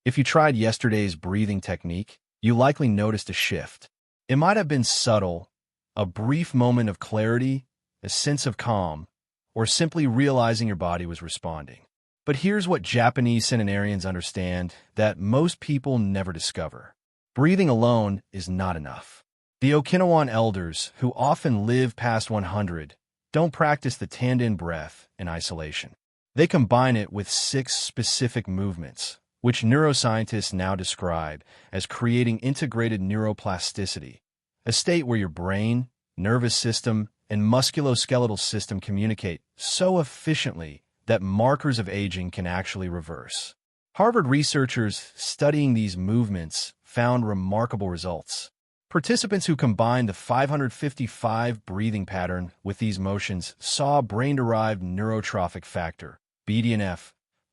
If you tried yesterday's breathing technique, you likely noticed a shift. It might have been subtle, a brief moment of clarity, a sense of calm, or simply realizing your body was responding. But here's what Japanese centenarians understand that most people never discover. Breathing alone is not enough. The Okinawan elders, who often live past 100, don't practice the Tanden breath in isolation. They combine it with 6 specific movements, which neuroscientists now describe as creating integrated neuroplasticity, a state where your brain, nervous system, and musculoskeletal system communicate so efficiently that markers of aging can actually reverse. Harvard researchers studying these movements found remarkable results. Participants who combined the 555 breathing pattern with these motions saw brain-derived neurotrophic factor, BDNF,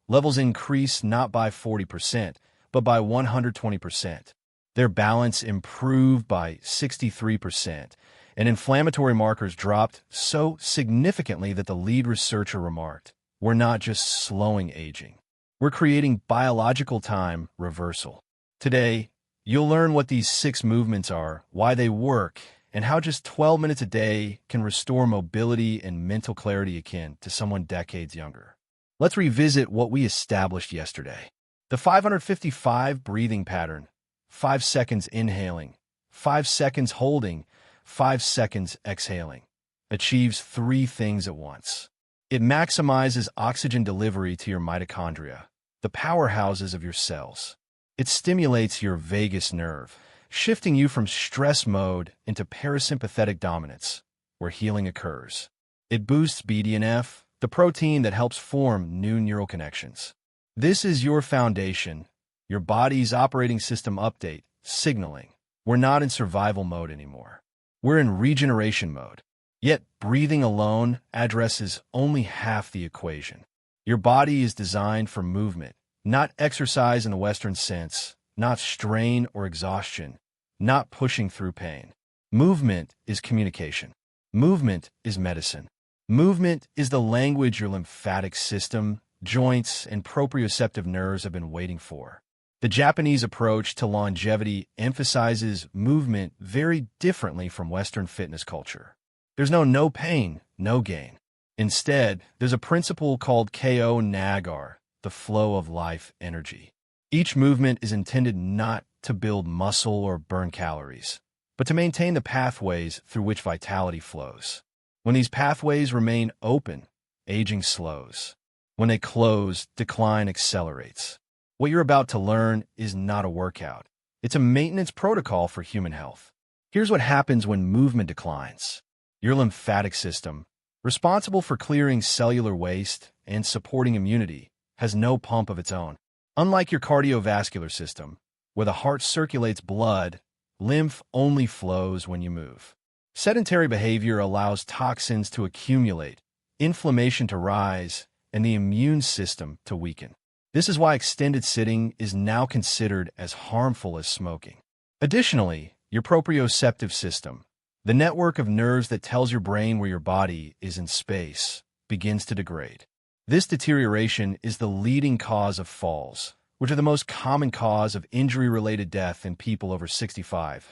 levels increase not by 40%, but by 120%. Their balance improved by 63%, and inflammatory markers dropped so significantly that the lead researcher remarked, "We're not just slowing aging. We're creating biological time reversal." Today, you'll learn what these 6 movements are, why they work, and how just 12 minutes a day can restore mobility and mental clarity akin to someone decades younger. Let's revisit what we established yesterday. The 555 breathing pattern, 5 seconds inhaling, 5 seconds holding, 5 seconds exhaling, achieves 3 things at once. It maximizes oxygen delivery to your mitochondria, the powerhouses of your cells. It stimulates your vagus nerve, shifting you from stress mode into parasympathetic dominance, where healing occurs. It boosts BDNF, the protein that helps form new neural connections. This is your foundation, your body's operating system update, signaling. We're not in survival mode anymore. We're in regeneration mode. Yet, breathing alone addresses only half the equation. Your body is designed for movement, not exercise in the Western sense, not strain or exhaustion, not pushing through pain. Movement is communication. Movement is medicine. Movement is the language your lymphatic system, joints, and proprioceptive nerves have been waiting for. The Japanese approach to longevity emphasizes movement very differently from Western fitness culture. There's no pain, no gain. Instead, there's a principle called Ko Nagar, the flow of life energy. Each movement is intended not to build muscle or burn calories, but to maintain the pathways through which vitality flows. When these pathways remain open, aging slows. When they close, decline accelerates. What you're about to learn is not a workout. It's a maintenance protocol for human health. Here's what happens when movement declines. Your lymphatic system, responsible for clearing cellular waste and supporting immunity, has no pump of its own. Unlike your cardiovascular system, where the heart circulates blood, lymph only flows when you move. Sedentary behavior allows toxins to accumulate, inflammation to rise, and the immune system to weaken. This is why extended sitting is now considered as harmful as smoking. Additionally, your proprioceptive system, the network of nerves that tells your brain where your body is in space, begins to degrade. This deterioration is the leading cause of falls, which are the most common cause of injury-related death in people over 65.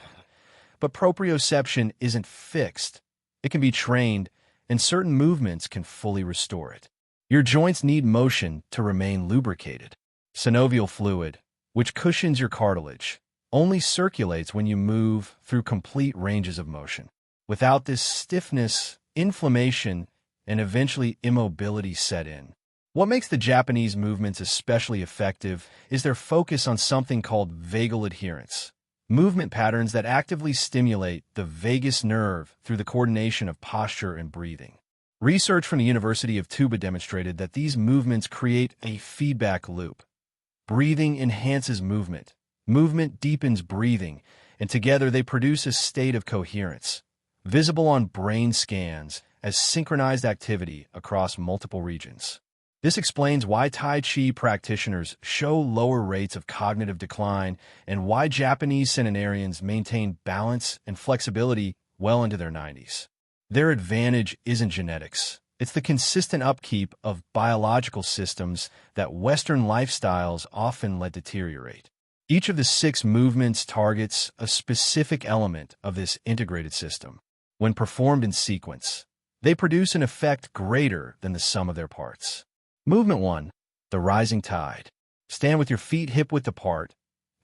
But proprioception isn't fixed. It can be trained, and certain movements can fully restore it. Your joints need motion to remain lubricated. Synovial fluid, which cushions your cartilage, only circulates when you move through complete ranges of motion. Without this stiffness, inflammation, and eventually immobility set in. What makes the Japanese movements especially effective is their focus on something called vagal adherence. Movement patterns that actively stimulate the vagus nerve through the coordination of posture and breathing. Research from the University of Tuba demonstrated that these movements create a feedback loop. Breathing enhances movement. Movement deepens breathing, and together they produce a state of coherence, visible on brain scans as synchronized activity across multiple regions. This explains why Tai Chi practitioners show lower rates of cognitive decline and why Japanese centenarians maintain balance and flexibility well into their 90s. Their advantage isn't genetics, It's the consistent upkeep of biological systems that Western lifestyles often let deteriorate. Each of the 6 movements targets a specific element of this integrated system. When performed in sequence, they produce an effect greater than the sum of their parts. Movement 1. The rising tide. Stand with your feet hip-width apart,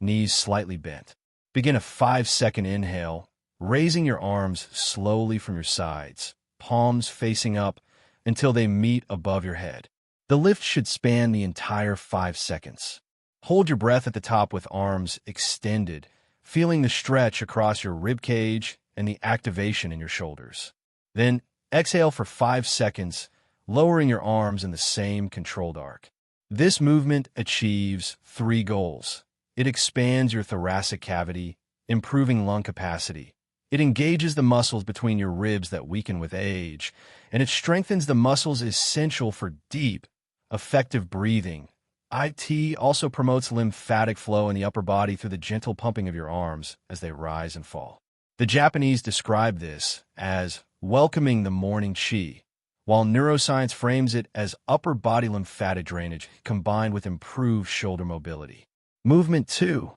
knees slightly bent. Begin a 5-second inhale, raising your arms slowly from your sides, palms facing up until they meet above your head. The lift should span the entire 5 seconds. Hold your breath at the top with arms extended, feeling the stretch across your rib cage and the activation in your shoulders. Then exhale for 5 seconds, lowering your arms in the same controlled arc. This movement achieves 3 goals. It expands your thoracic cavity, improving lung capacity. It engages the muscles between your ribs that weaken with age, and it strengthens the muscles essential for deep, effective breathing. IT also promotes lymphatic flow in the upper body through the gentle pumping of your arms as they rise and fall. The Japanese describe this as welcoming the morning chi, while neuroscience frames it as upper body lymphatic drainage combined with improved shoulder mobility. Movement 2.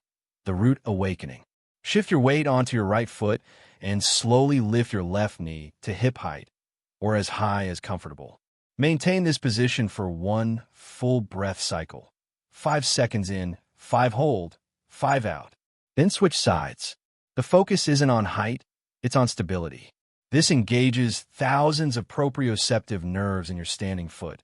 The root awakening. Shift your weight onto your right foot and slowly lift your left knee to hip height, or as high as comfortable. Maintain this position for 1 full breath cycle. 5 seconds in, 5 hold, 5 out. Then switch sides. The focus isn't on height, it's on stability. This engages thousands of proprioceptive nerves in your standing foot,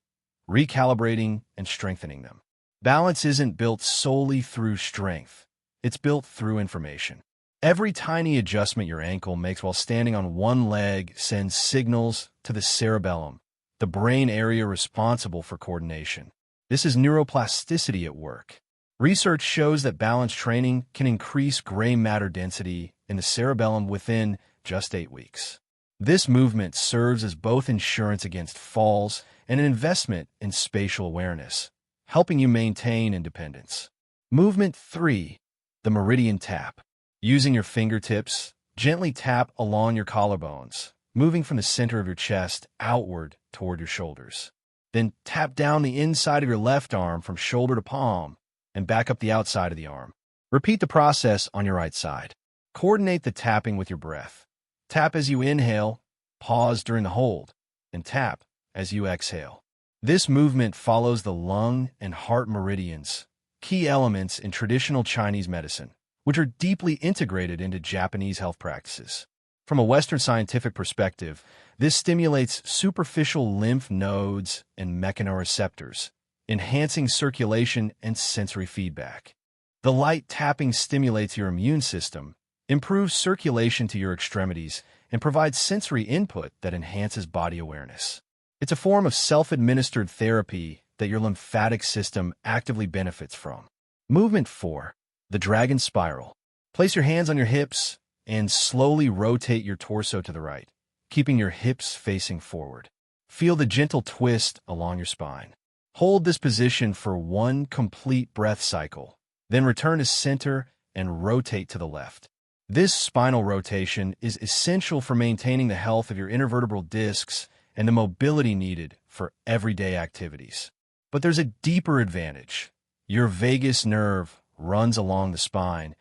recalibrating and strengthening them. Balance isn't built solely through strength. It's built through information. Every tiny adjustment your ankle makes while standing on one leg sends signals to the cerebellum, the brain area responsible for coordination. This is neuroplasticity at work. Research shows that balance training can increase gray matter density in the cerebellum within just 8 weeks. This movement serves as both insurance against falls and an investment in spatial awareness, helping you maintain independence. Movement 3. The meridian tap. Using your fingertips, gently tap along your collarbones, moving from the center of your chest outward toward your shoulders. Then tap down the inside of your left arm from shoulder to palm and back up the outside of the arm. Repeat the process on your right side. Coordinate the tapping with your breath. Tap as you inhale, pause during the hold, and tap as you exhale. This movement follows the lung and heart meridians, key elements in traditional Chinese medicine, which are deeply integrated into Japanese health practices. From a Western scientific perspective, this stimulates superficial lymph nodes and mechanoreceptors, enhancing circulation and sensory feedback. The light tapping stimulates your immune system, improves circulation to your extremities, and provides sensory input that enhances body awareness. It's a form of self-administered therapy that your lymphatic system actively benefits from. Movement 4. The dragon spiral. Place your hands on your hips and slowly rotate your torso to the right, keeping your hips facing forward. Feel the gentle twist along your spine. Hold this position for 1 complete breath cycle, then return to center and rotate to the left. This spinal rotation is essential for maintaining the health of your intervertebral discs and the mobility needed for everyday activities. But there's a deeper advantage. Your vagus nerve runs along the spine,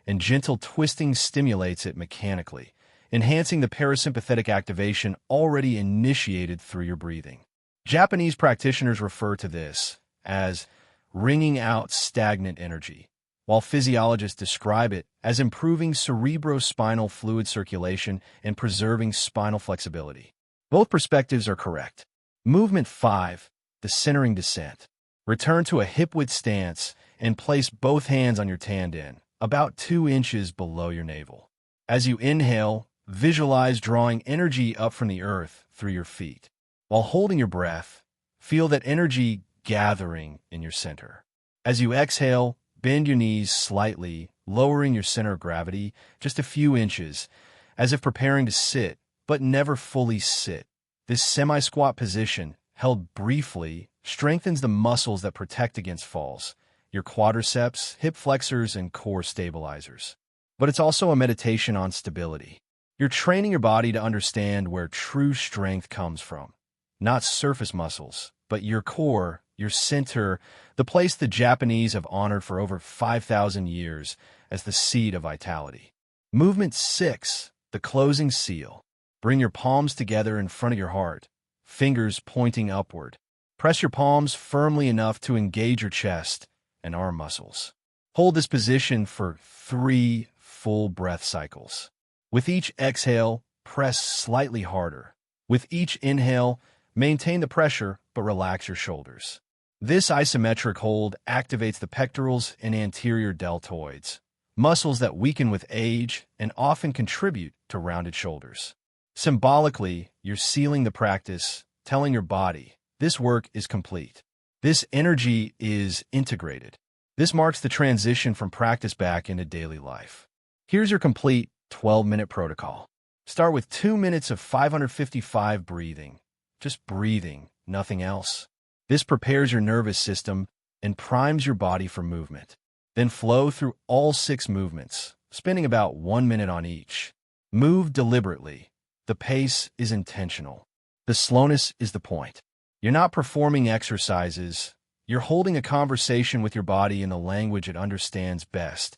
and gentle twisting stimulates it mechanically, enhancing the parasympathetic activation already initiated through your breathing. Japanese practitioners refer to this as wringing out stagnant energy, while physiologists describe it as improving cerebrospinal fluid circulation and preserving spinal flexibility. Both perspectives are correct. Movement 5. The centering descent. Return to a hip-width stance and place both hands on your tanden, about 2 inches below your navel. As you inhale, visualize drawing energy up from the earth through your feet. While holding your breath, feel that energy gathering in your center. As you exhale, bend your knees slightly, lowering your center of gravity just a few inches, as if preparing to sit, but never fully sit. This semi-squat position, held briefly, strengthens the muscles that protect against falls, your quadriceps, hip flexors, and core stabilizers. But it's also a meditation on stability. You're training your body to understand where true strength comes from, not surface muscles, but your core, your center, the place the Japanese have honored for over 5,000 years as the seat of vitality. Movement 6, the closing seal. Bring your palms together in front of your heart, fingers pointing upward. Press your palms firmly enough to engage your chest and arm muscles. Hold this position for 3 full breath cycles. With each exhale, press slightly harder. With each inhale, maintain the pressure but relax your shoulders. This isometric hold activates the pectorals and anterior deltoids, muscles that weaken with age and often contribute to rounded shoulders. Symbolically, you're sealing the practice, telling your body, this work is complete. This energy is integrated. This marks the transition from practice back into daily life. Here's your complete 12-minute protocol. Start with 2 minutes of 555 breathing. Just breathing, nothing else. This prepares your nervous system and primes your body for movement. Then flow through all 6 movements, spending about 1 minute on each. Move deliberately. The pace is intentional. The slowness is the point. You're not performing exercises. You're holding a conversation with your body in the language it understands best.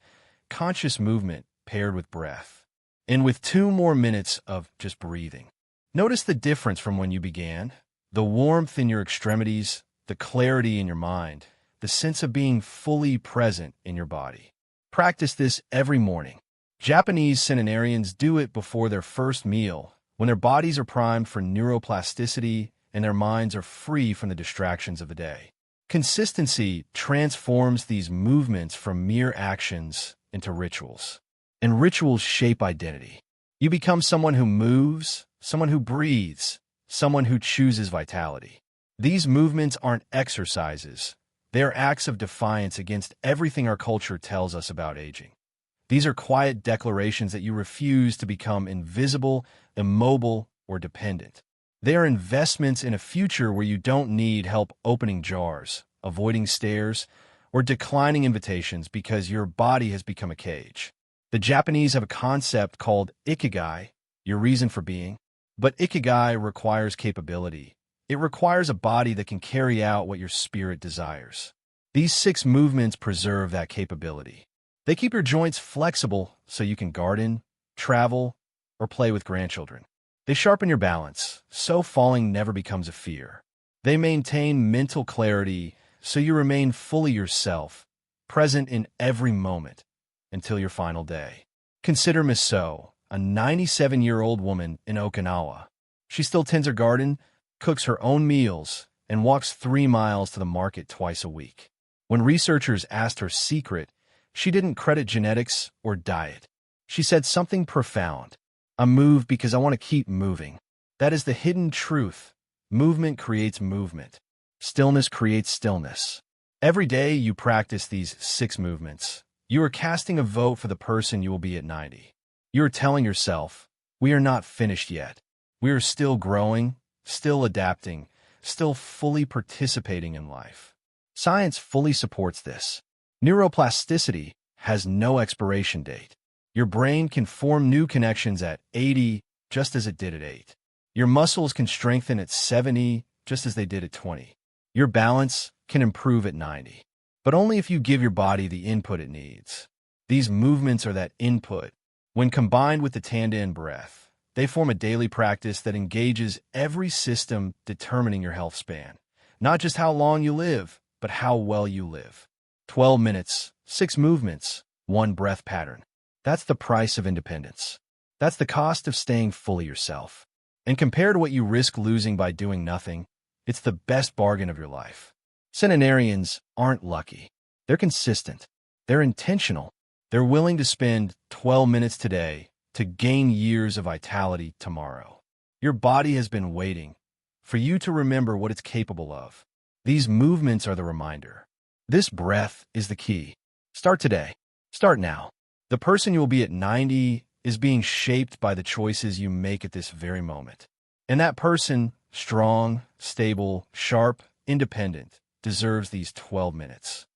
Conscious movement paired with breath. And with 2 more minutes of just breathing. Notice the difference from when you began. The warmth in your extremities, the clarity in your mind, the sense of being fully present in your body. Practice this every morning. Japanese centenarians do it before their first meal, when their bodies are primed for neuroplasticity and their minds are free from the distractions of the day. Consistency transforms these movements from mere actions into rituals. And rituals shape identity. You become someone who moves, someone who breathes, someone who chooses vitality. These movements aren't exercises. They are acts of defiance against everything our culture tells us about aging. These are quiet declarations that you refuse to become invisible, immobile, or dependent. They are investments in a future where you don't need help opening jars, avoiding stairs, or declining invitations because your body has become a cage. The Japanese have a concept called ikigai, your reason for being. But ikigai requires capability. It requires a body that can carry out what your spirit desires. These 6 movements preserve that capability. They keep your joints flexible so you can garden, travel, or play with grandchildren. They sharpen your balance, so falling never becomes a fear. They maintain mental clarity so you remain fully yourself, present in every moment, until your final day. Consider Miss So, a 97-year-old woman in Okinawa. She still tends her garden, cooks her own meals, and walks 3 miles to the market twice a week. When researchers asked her secret, she didn't credit genetics or diet. She said something profound. I move because I want to keep moving. That is the hidden truth. Movement creates movement. Stillness creates stillness. Every day you practice these 6 movements. You are casting a vote for the person you will be at 90. You are telling yourself, we are not finished yet. We are still growing, still adapting, still fully participating in life. Science fully supports this. Neuroplasticity has no expiration date. Your brain can form new connections at 80 just as it did at 8. Your muscles can strengthen at 70 just as they did at 20. Your balance can improve at 90. But only if you give your body the input it needs. These movements are that input. When combined with the Tanden breath, they form a daily practice that engages every system determining your health span. Not just how long you live, but how well you live. 12 minutes, 6 movements, 1 breath pattern. That's the price of independence. That's the cost of staying fully yourself. And compared to what you risk losing by doing nothing, it's the best bargain of your life. Centenarians aren't lucky. They're consistent. They're intentional. They're willing to spend 12 minutes today to gain years of vitality tomorrow. Your body has been waiting for you to remember what it's capable of. These movements are the reminder. This breath is the key. Start today. Start now. The person you will be at 90 is being shaped by the choices you make at this very moment. And that person, strong, stable, sharp, independent, deserves these 12 minutes.